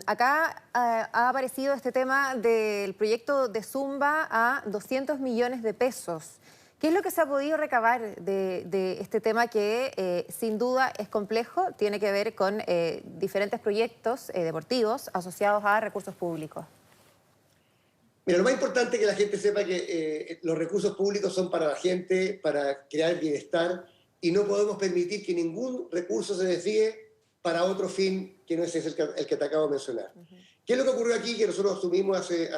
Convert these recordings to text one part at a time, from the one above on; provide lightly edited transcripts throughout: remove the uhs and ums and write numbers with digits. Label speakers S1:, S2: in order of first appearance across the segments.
S1: acá ha aparecido este tema del proyecto de Zumba a 200 millones de pesos. ¿Qué es lo que se ha podido recabar de este tema que sin duda es complejo? Tiene que ver con diferentes proyectos deportivos asociados a recursos públicos.
S2: Mira, lo más importante es que la gente sepa que los recursos públicos son para la gente, para crear bienestar, y no podemos permitir que ningún recurso se desvíe para otro fin que no es el que te acabo de mencionar. ¿Qué es lo que ocurrió aquí? Que nosotros asumimos hace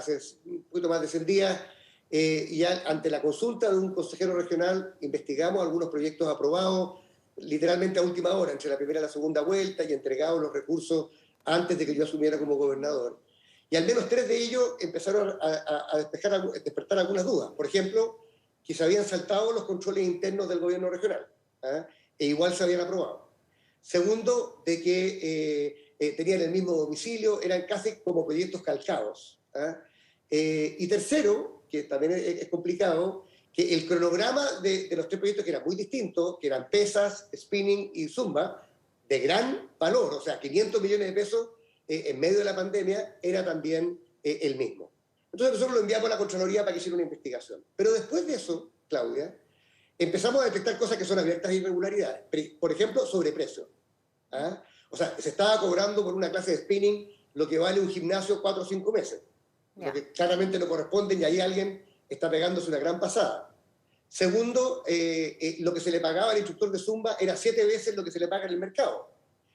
S2: un poquito más de 100 días y ante la consulta de un consejero regional investigamos algunos proyectos aprobados literalmente a última hora, entre la primera y la segunda vuelta, y entregados los recursos antes de que yo asumiera como gobernador. Y al menos 3 de ellos empezaron a despertar algunas dudas. Por ejemplo, que se habían saltado los controles internos del gobierno regional, e igual se habían aprobado. Segundo, de que tenían el mismo domicilio, eran casi como proyectos calcados. Y tercero, que también es complicado, que el cronograma de los 3 proyectos, que eran muy distintos, que eran pesas, spinning y zumba, de gran valor, o sea, 500 millones de pesos, en medio de la pandemia, era también el mismo. Entonces nosotros lo enviamos a la Contraloría para que hiciera una investigación. Pero después de eso, Claudia, empezamos a detectar cosas que son abiertas a irregularidades. Por ejemplo, sobreprecio. O sea, se estaba cobrando por una clase de spinning lo que vale un gimnasio 4 o 5 meses. Lo que claramente no corresponde, y ahí alguien está pegándose una gran pasada. Segundo, lo que se le pagaba al instructor de Zumba era 7 veces lo que se le paga en el mercado.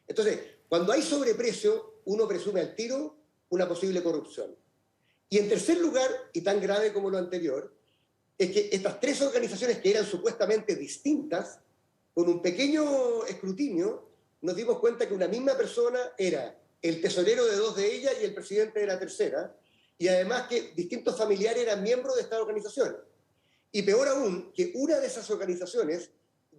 S2: Entonces, cuando hay sobreprecio, uno presume al tiro una posible corrupción. Y en tercer lugar, y tan grave como lo anterior, es que estas 3 organizaciones que eran supuestamente distintas, con un pequeño escrutinio, nos dimos cuenta que una misma persona era el tesorero de 2 de ellas y el presidente de la tercera, y además que distintos familiares eran miembros de estas organizaciones. Y peor aún, que una de esas organizaciones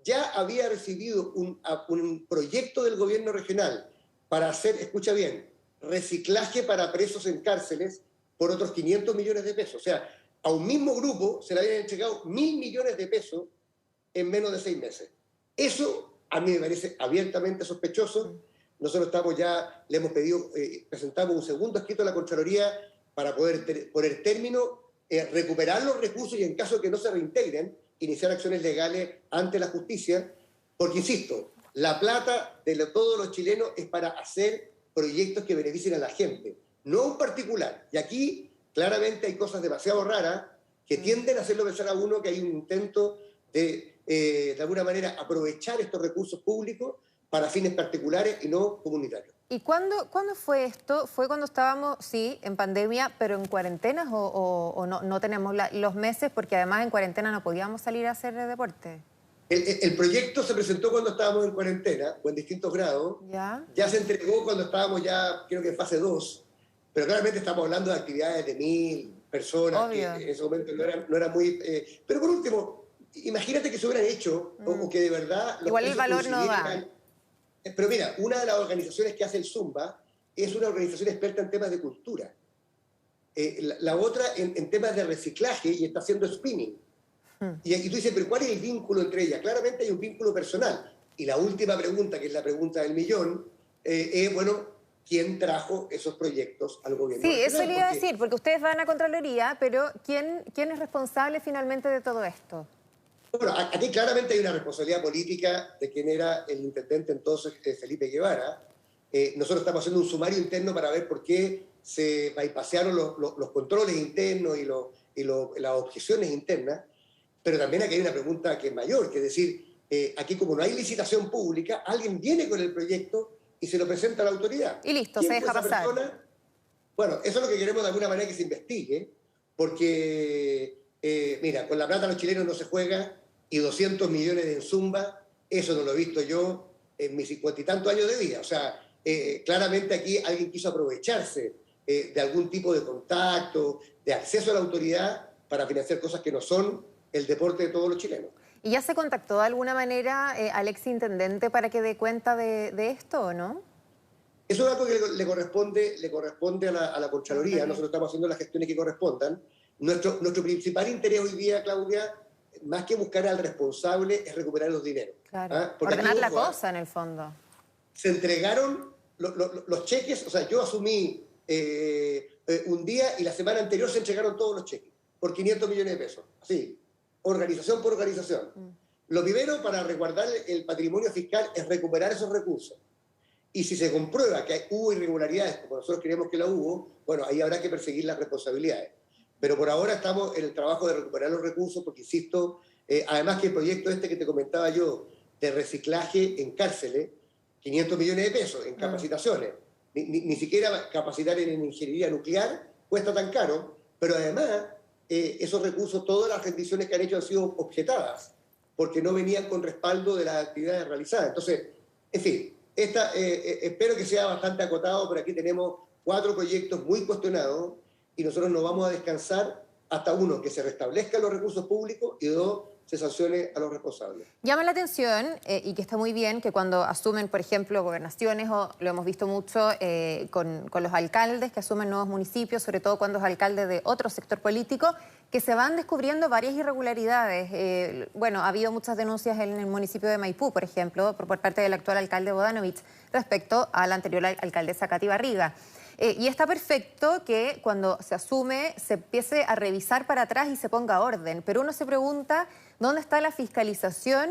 S2: ya había recibido un proyecto del gobierno regional para hacer, escucha bien, reciclaje para presos en cárceles por otros 500 millones de pesos. O sea, a un mismo grupo se le habían entregado 1.000 millones de pesos en menos de 6 meses. Eso a mí me parece abiertamente sospechoso. Nosotros le hemos pedido, presentamos un segundo escrito a la Contraloría para poder poner término, recuperar los recursos y en caso de que no se reintegren, iniciar acciones legales ante la justicia, porque, insisto, la plata de todos los chilenos es para hacer proyectos que beneficien a la gente, no a un particular. Y aquí claramente hay cosas demasiado raras que tienden a hacerlo pensar a uno que hay un intento de alguna manera, aprovechar estos recursos públicos para fines particulares y no comunitarios.
S1: ¿Y cuándo fue esto? ¿Fue cuando estábamos, sí, en pandemia, pero en cuarentenas o no tenemos los meses? Porque además en cuarentena no podíamos salir a hacer deporte.
S2: El proyecto se presentó cuando estábamos en cuarentena, o en distintos grados. Ya se entregó cuando estábamos ya, creo que en fase 2, pero claramente estamos hablando de actividades de 1.000 personas, que en ese momento no era muy... pero por último, imagínate que se hubieran hecho, o que de verdad...
S1: Igual el valor no da.
S2: Pero mira, una de las organizaciones que hace el Zumba es una organización experta en temas de cultura. La otra en temas de reciclaje y está haciendo spinning. Y tú dices, pero ¿cuál es el vínculo entre ellas? Claramente hay un vínculo personal. Y la última pregunta, que es la pregunta del millón, es, bueno, ¿quién trajo esos proyectos al gobierno?
S1: Sí, eso le iba a decir, porque ustedes van a Contraloría, pero ¿quién es responsable finalmente de todo esto?
S2: Bueno, aquí claramente hay una responsabilidad política de quien era el intendente entonces, Felipe Guevara. Nosotros estamos haciendo un sumario interno para ver por qué se bypasearon los controles internos y las objeciones internas, pero también aquí hay una pregunta que es mayor, que es decir, aquí como no hay licitación pública, alguien viene con el proyecto y se lo presenta a la autoridad.
S1: Y listo, se deja pasar.
S2: Bueno, eso es lo que queremos de alguna manera que se investigue, porque, mira, con la plata los chilenos no se juega, y 200 millones en Zumba, eso no lo he visto yo en mis 50 y tantos años de vida. O sea, claramente aquí alguien quiso aprovecharse de algún tipo de contacto, de acceso a la autoridad para financiar cosas que no son el deporte de todos los chilenos.
S1: ¿Y ya se contactó de alguna manera al exintendente para que dé cuenta de esto o no?
S2: Eso es algo que le corresponde a la Contraloría. Nosotros estamos haciendo las gestiones que correspondan. Nuestro principal interés hoy día, Claudia, más que buscar al responsable, es recuperar los dineros.
S1: Claro. Ordenar la cosa, en el fondo.
S2: Se entregaron los cheques, o sea, yo asumí un día y la semana anterior se entregaron todos los cheques por 500 millones de pesos, así, organización por organización. Lo primero para resguardar el patrimonio fiscal es recuperar esos recursos. Y si se comprueba que hubo irregularidades, como nosotros creemos que la hubo, bueno, ahí habrá que perseguir las responsabilidades. Pero por ahora estamos en el trabajo de recuperar los recursos, porque insisto, además que el proyecto este que te comentaba yo, de reciclaje en cárceles, 500 millones de pesos en capacitaciones, ni siquiera capacitar en ingeniería nuclear cuesta tan caro, pero además esos recursos, todas las rendiciones que han hecho han sido objetadas, porque no venían con respaldo de las actividades realizadas. Entonces, en fin, espero que sea bastante acotado, pero aquí tenemos 4 proyectos muy cuestionados y nosotros no vamos a descansar hasta, 1, que se restablezcan los recursos públicos y 2, se sancione a los responsables.
S1: Llama la atención y que está muy bien que cuando asumen, por ejemplo, gobernaciones, o lo hemos visto mucho con los alcaldes que asumen nuevos municipios, sobre todo cuando es alcalde de otro sector político, que se van descubriendo varias irregularidades. Bueno, ha habido muchas denuncias en el municipio de Maipú, por ejemplo, por parte del actual alcalde Bodanovich respecto a la anterior alcaldesa Katy Barriga. Y está perfecto que cuando se asume se empiece a revisar para atrás y se ponga orden, pero uno se pregunta dónde está la fiscalización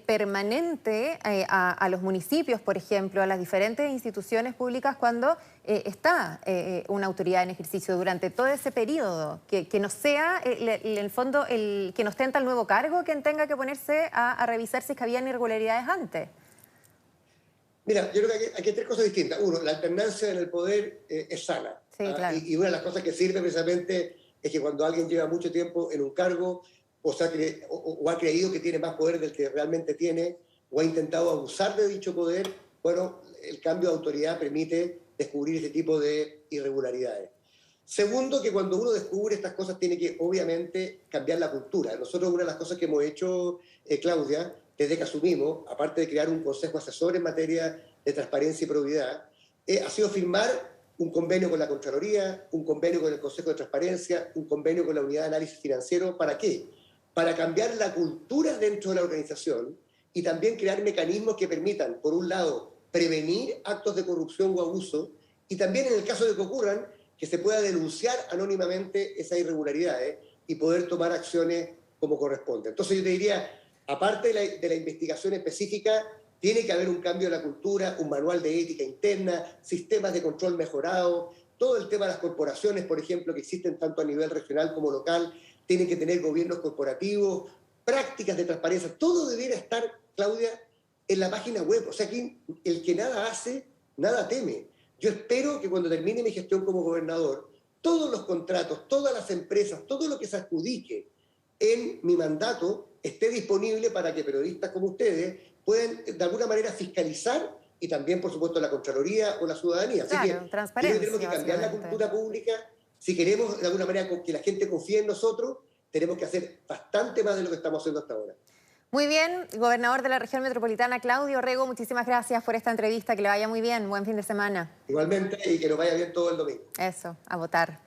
S1: permanente a los municipios, por ejemplo, a las diferentes instituciones públicas cuando está una autoridad en ejercicio durante todo ese periodo, que no sea, en el fondo, que no ostenta el nuevo cargo quien tenga que ponerse a revisar si es que habían irregularidades antes.
S2: Mira, yo creo que aquí hay 3 cosas distintas. 1, la alternancia en el poder es sana.
S1: Sí, claro.
S2: Y una de las cosas que sirve precisamente es que cuando alguien lleva mucho tiempo en un cargo o ha creído que tiene más poder del que realmente tiene, o ha intentado abusar de dicho poder, bueno, el cambio de autoridad permite descubrir este tipo de irregularidades. Segundo, que cuando uno descubre estas cosas tiene que, obviamente, cambiar la cultura. Nosotros una de las cosas que hemos hecho, Claudia, desde que asumimos, aparte de crear un consejo asesor en materia de transparencia y probidad, ha sido firmar un convenio con la Contraloría, un convenio con el Consejo de Transparencia, un convenio con la Unidad de Análisis Financiero. ¿Para qué? Para cambiar la cultura dentro de la organización y también crear mecanismos que permitan, por un lado, prevenir actos de corrupción o abuso, y también, en el caso de que ocurran, que se pueda denunciar anónimamente esas irregularidades y poder tomar acciones como corresponde. Entonces yo te diría, aparte de la investigación específica, tiene que haber un cambio de la cultura, un manual de ética interna, sistemas de control mejorados, todo el tema de las corporaciones, por ejemplo, que existen tanto a nivel regional como local, tienen que tener gobiernos corporativos, prácticas de transparencia, todo debiera estar, Claudia, en la página web. O sea, que el que nada hace, nada teme. Yo espero que cuando termine mi gestión como gobernador, todos los contratos, todas las empresas, todo lo que se adjudique en mi mandato esté disponible para que periodistas como ustedes puedan de alguna manera fiscalizar, y también, por supuesto, la Contraloría o la ciudadanía. Así
S1: Claro,
S2: que
S1: transparencia,
S2: tenemos que cambiar la cultura pública. Si queremos de alguna manera que la gente confíe en nosotros, tenemos que hacer bastante más de lo que estamos haciendo hasta ahora.
S1: Muy bien, gobernador de la región metropolitana, Claudio Rego, muchísimas gracias por esta entrevista, que le vaya muy bien, buen fin de semana.
S2: Igualmente, y que nos vaya bien todo el domingo.
S1: Eso, a votar.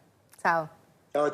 S1: Chao.
S2: Chao, chao.